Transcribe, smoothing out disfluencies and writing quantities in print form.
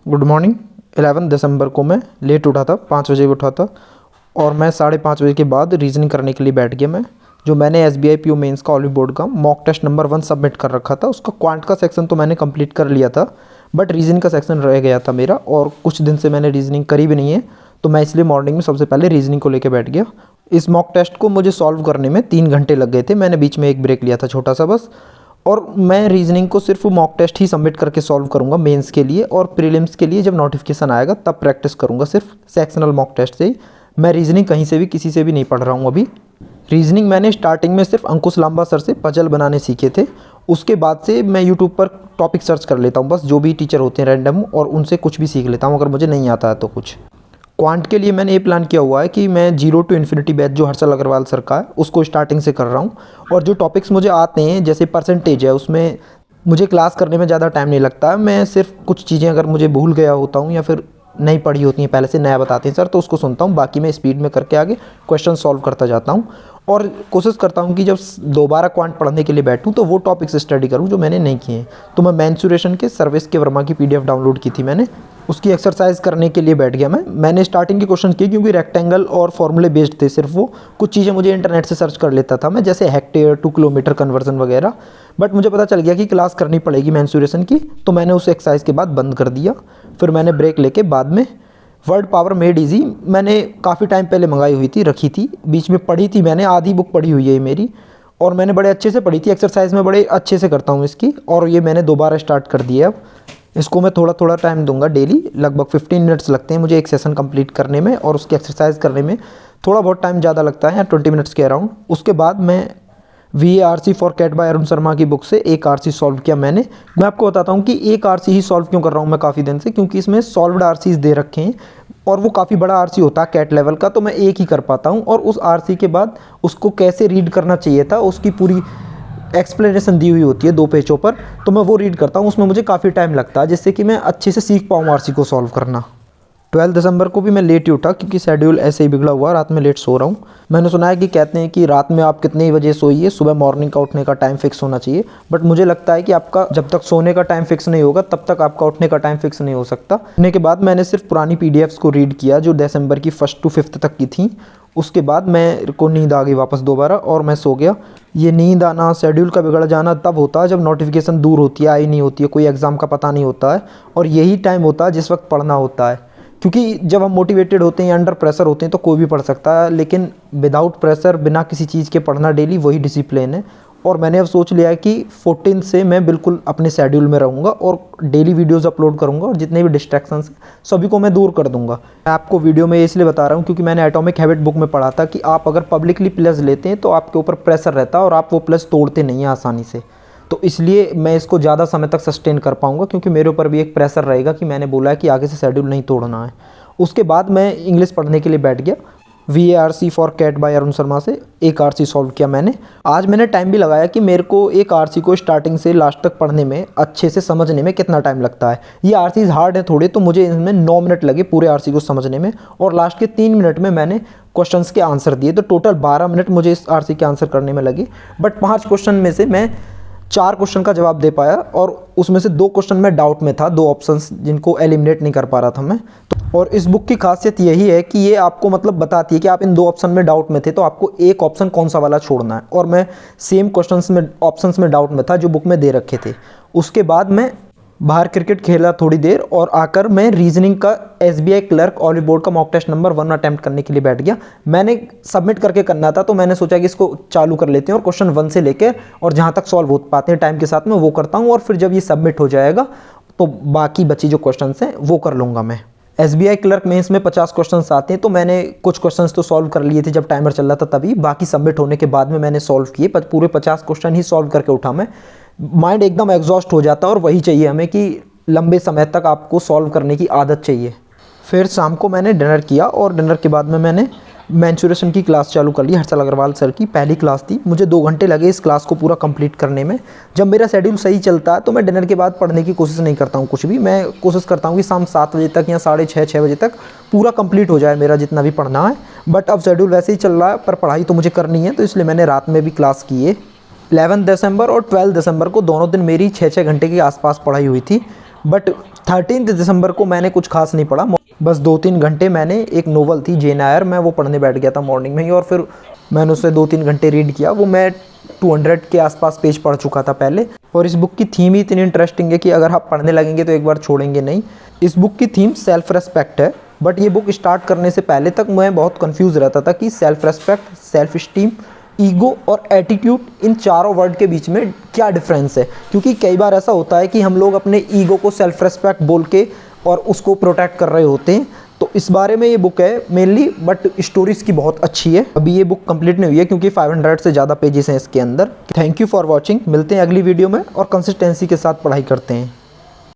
Good morning. 11 दिसंबर को मैं late उठा था, 5 बजे उठा था और मैं 5:30 बजे के बाद रीजनिंग करने के लिए बैठ गया। मैं जो मैंने SBI PO मेंस का ऑलिव बोर्ड का मॉक टेस्ट नंबर 1 सबमिट कर रखा था, उसका क्वांट का सेक्शन तो मैंने कंप्लीट कर लिया था, बट रीजनिंग का सेक्शन रह गया था मेरा और कुछ दिन से मैंने रीजनिंग करी भी नहीं है, तो मैं इसलिए मॉर्निंग में सबसे पहले रीजनिंग को लेकर बैठ गया। इस मॉक टेस्ट को मुझे सॉल्व करने में 3 घंटे लग गए थे। मैंने बीच में एक ब्रेक लिया था छोटा सा बस, और मैं रीजनिंग को सिर्फ मॉक टेस्ट ही सबमिट करके सॉल्व करूंगा मेंस के लिए, और प्रीलिम्स के लिए जब नोटिफिकेशन आएगा तब प्रैक्टिस करूंगा सिर्फ सेक्शनल मॉक टेस्ट से ही। मैं रीजनिंग कहीं से भी किसी से भी नहीं पढ़ रहा हूँ अभी। रीजनिंग मैंने स्टार्टिंग में सिर्फ अंकुश लांबा सर से पजल बनाने सीखे थे, उसके बाद से मैं यूट्यूब पर टॉपिक सर्च कर लेता हूँ, बस जो भी टीचर होते हैं रैंडम, और उनसे कुछ भी सीख लेता हूँ अगर मुझे नहीं आता है तो कुछ। क्वांट के लिए मैंने ये प्लान किया हुआ है कि मैं 0 to इन्फिनिटी बैच जो हर्षल अग्रवाल सर का है उसको स्टार्टिंग से कर रहा हूँ, और जो टॉपिक्स मुझे आते हैं जैसे परसेंटेज है उसमें मुझे क्लास करने में ज़्यादा टाइम नहीं लगता है। मैं सिर्फ कुछ चीज़ें अगर मुझे भूल गया होता हूँ या फिर नहीं पढ़ी होती हैं पहले से, नया बताते हैं सर, तो उसको सुनता हूँ, बाकी मैं स्पीड में करके आगे क्वेश्चन सॉल्व करता जाता हूँ, और कोशिश करता हूँ कि जब दोबारा क्वांट पढ़ने के लिए बैठूँ तो वो टॉपिक्स स्टडी करूँ जो मैंने नहीं किए हैं। तो मैं मेंसुरेशन के सर्विस के वर्मा की PDF डाउनलोड की थी मैंने, उसकी एक्सरसाइज करने के लिए बैठ गया मैंने स्टार्टिंग के क्वेश्चन किए क्योंकि रेक्टेंगल और फॉर्मूले बेस्ड थे सिर्फ वो, कुछ चीज़ें मुझे इंटरनेट से सर्च कर लेता था मैं, जैसे हेक्टेयर 2 किलोमीटर कन्वर्जन वगैरह, बट मुझे पता चल गया कि क्लास करनी पड़ेगी मेंसुरेशन की, तो मैंने उस एक्सरसाइज के बाद बंद कर दिया। फिर मैंने ब्रेक लेके बाद में वर्ड पावर मेड ईजी मैंने काफ़ी टाइम पहले मंगाई हुई थी, रखी थी, बीच में पढ़ी थी मैंने, आधी बुक पढ़ी हुई है मेरी, और मैंने बड़े अच्छे से पढ़ी थी, एक्सरसाइज में बड़े अच्छे से करता हूँ इसकी, और ये मैंने दोबारा स्टार्ट कर दिया। अब इसको मैं थोड़ा थोड़ा टाइम दूंगा डेली, लगभग 15 मिनट्स लगते हैं मुझे एक सेशन कंप्लीट करने में, और उसकी एक्सरसाइज करने में थोड़ा बहुत टाइम ज़्यादा लगता है, 20 मिनट्स के अराउंड। उसके बाद मैं VARC for CAT by Arun Sharma की बुक से एक RC सॉल्व किया मैंने। मैं आपको बताता हूँ कि एक RC ही सॉल्व क्यों कर रहा हूँ मैं काफ़ी दिन से, क्योंकि इसमें सॉल्व्ड RCs दे रखे हैं और वो काफ़ी बड़ा RC होता है कैट लेवल का, तो मैं एक ही कर पाता हूँ, और उस RC के बाद उसको कैसे रीड करना चाहिए था उसकी पूरी एक्सप्लेनेशन दी हुई होती है 2 पेजों पर, तो मैं वो रीड करता हूँ, उसमें मुझे काफ़ी टाइम लगता है जिससे कि मैं अच्छे से सीख पाऊँ RC को सॉल्व करना। 12 दिसंबर को भी मैं लेट ही उठा क्योंकि शेड्यूल ऐसे ही बिगड़ा हुआ, रात में लेट सो रहा हूँ। मैंने सुना है कि कहते हैं कि रात में आप कितने ही बजे सोइए, सुबह मॉर्निंग का उठने का टाइम फिक्स होना चाहिए, बट मुझे लगता है कि आपका जब तक सोने का टाइम फिक्स नहीं होगा तब तक आपका उठने का टाइम फिक्स नहीं हो सकता। उठने के बाद मैंने सिर्फ पुरानी PDFs को रीड किया जो दिसंबर की 1st to 5th तक की थी, उसके बाद मेरे को नींद आ गई वापस दोबारा और मैं सो गया। ये नींद आना, शेड्यूल का बिगड़ जाना तब होता है जब नोटिफिकेशन दूर होती है, आई नहीं होती है, कोई एग्ज़ाम का पता नहीं होता है, और यही टाइम होता है जिस वक्त पढ़ना होता है, क्योंकि जब हम मोटिवेटेड होते हैं या अंडर प्रेशर होते हैं तो कोई भी पढ़ सकता है, लेकिन विदाउट प्रेशर बिना किसी चीज़ के पढ़ना डेली वही डिसिप्लिन है। और मैंने अब सोच लिया है कि 14 से मैं बिल्कुल अपने शेड्यूल में रहूँगा और डेली वीडियोस अपलोड करूँगा, और जितने भी डिस्ट्रैक्शंस हैं सभी को मैं दूर कर दूँगा। मैं आपको वीडियो में इसलिए बता रहा हूँ क्योंकि मैंने एटॉमिक हैबिट बुक में पढ़ा था कि आप अगर पब्लिकली प्लस लेते हैं तो आपके ऊपर प्रेशर रहता है और आप वो प्लस तोड़ते नहीं हैं आसानी से, तो इसलिए मैं इसको ज़्यादा समय तक सस्टेन कर पाऊँगा, क्योंकि मेरे ऊपर भी एक प्रेशर रहेगा कि मैंने बोला है कि आगे से शेड्यूल नहीं तोड़ना है। उसके बाद मैं इंग्लिश पढ़ने के लिए बैठ गया। VARC for CAT by Arun Sharma से एक RC सॉल्व किया मैंने। आज मैंने टाइम भी लगाया कि मेरे को एक RC को स्टार्टिंग से लास्ट तक पढ़ने में, अच्छे से समझने में कितना टाइम लगता है। ये RCs हार्ड है थोड़े, तो मुझे इनमें 9 मिनट लगे पूरे RC को समझने में, और लास्ट के 3 मिनट में मैंने क्वेश्चंस के आंसर दिए, तो टोटल 12 मिनट मुझे इस RC के आंसर करने में लगे। बट 5 क्वेश्चन में से मैं 4 क्वेश्चन का जवाब दे पाया, और उसमें से 2 क्वेश्चन में डाउट में था, 2 ऑप्शंस जिनको एलिमिनेट नहीं कर पा रहा था मैं। और इस बुक की खासियत यही है कि ये आपको मतलब बताती है कि आप इन 2 ऑप्शन में डाउट में थे तो आपको एक ऑप्शन कौन सा वाला छोड़ना है, और मैं सेम क्वेश्चंस में ऑप्शंस में डाउट में था जो बुक में दे रखे थे। उसके बाद मैं बाहर क्रिकेट खेला थोड़ी देर, और आकर मैं रीजनिंग का SBI क्लर्क ऑलिव बोर्ड का मॉक टेस्ट नंबर 1 अटैम्प्ट करने के लिए बैठ गया। मैंने सबमिट करके करना था, तो मैंने सोचा कि इसको चालू कर लेते हैं और क्वेश्चन 1 से लेकर और जहाँ तक सॉल्व हो पाते हैं टाइम के साथ में वो करता हूँ, और फिर जब ये सबमिट हो जाएगा तो बाकी बची जो क्वेश्चन हैं वो कर लूँगा मैं। SBI क्लर्क मेंस में 50 क्वेश्चंस आते हैं, तो मैंने कुछ क्वेश्चंस तो सॉल्व कर लिए थे जब टाइमर चल रहा था तभी, बाकी सबमिट होने के बाद में मैंने सॉल्व किए, पर पूरे 50 क्वेश्चन ही सॉल्व करके उठा मैं। माइंड एकदम एग्जॉस्ट हो जाता है, और वही चाहिए हमें कि लंबे समय तक आपको सॉल्व करने की आदत चाहिए। फिर शाम को मैंने डिनर किया, और डिनर के बाद में मैंने मेंसुरेशन की क्लास चालू कर ली। हर्षल अग्रवाल सर की पहली क्लास थी, मुझे 2 घंटे लगे इस क्लास को पूरा कंप्लीट करने में। जब मेरा शेड्यूल सही चलता है तो मैं डिनर के बाद पढ़ने की कोशिश नहीं करता हूँ कुछ भी, मैं कोशिश करता हूँ कि शाम 7 बजे तक या 6:30 बजे तक पूरा कंप्लीट हो जाए मेरा जितना भी पढ़ना है। बट अब शेड्यूल वैसे ही चल रहा है, पर पढ़ाई तो मुझे करनी है, तो इसलिए मैंने रात में भी क्लास की है। 11 दिसंबर और 12 दिसंबर को दोनों दिन मेरी 6-6 घंटे के आसपास पढ़ाई हुई थी, बट 13 दिसंबर को मैंने कुछ खास नहीं पढ़ा, बस 2-3 घंटे मैंने एक नोवेल थी जेन आयर, मैं वो पढ़ने बैठ गया था मॉर्निंग में ही, और फिर मैंने उसे 2-3 घंटे रीड किया। वो मैं 200 के आसपास पेज पढ़ चुका था पहले। और इस बुक की थीम ही इतनी इंटरेस्टिंग है कि अगर आप पढ़ने लगेंगे तो एक बार छोड़ेंगे नहीं। इस बुक की थीम सेल्फ रेस्पेक्ट है, बट ये बुक स्टार्ट करने से पहले तक मैं बहुत कंफ्यूज रहता था कि self respect, self esteem, ego और एटीट्यूड, इन चारों वर्ड के बीच में क्या डिफरेंस है। क्योंकि कई बार ऐसा होता है कि हम लोग अपने ईगो को सेल्फ रेस्पेक्ट बोल के और उसको प्रोटेक्ट कर रहे होते हैं। तो इस बारे में ये बुक है मेनली, बट स्टोरी इसकी बहुत अच्छी है। अभी ये बुक कंप्लीट नहीं हुई है क्योंकि 500 से ज़्यादा पेजेस हैं इसके अंदर। Thank you for watching. मिलते हैं अगली वीडियो में और कंसिस्टेंसी के साथ पढ़ाई करते हैं।